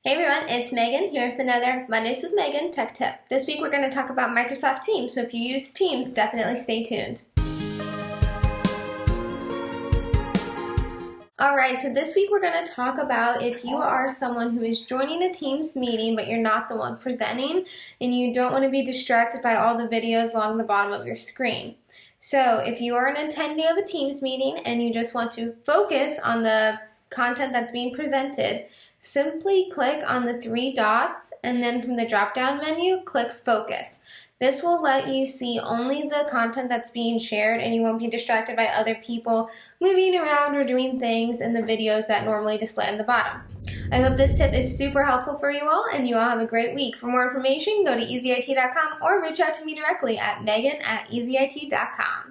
Hey everyone, it's Megan here with another Mondays with Megan tech tip. This week we're going to talk about Microsoft Teams, so if you use Teams, definitely stay tuned. Alright, so this week we're going to talk about if you are someone who is joining a Teams meeting but you're not the one presenting and you don't want to be distracted by all the videos along the bottom of your screen. So if you are an attendee of a Teams meeting and you just want to focus on the content that's being presented, simply click on the three dots and then from the drop-down menu, click Focus. This will let you see only the content that's being shared and you won't be distracted by other people moving around or doing things in the videos that normally display on the bottom. I hope this tip is super helpful for you all and you all have a great week. For more information, go to EasyIT.com or reach out to me directly at megan@easyit.com.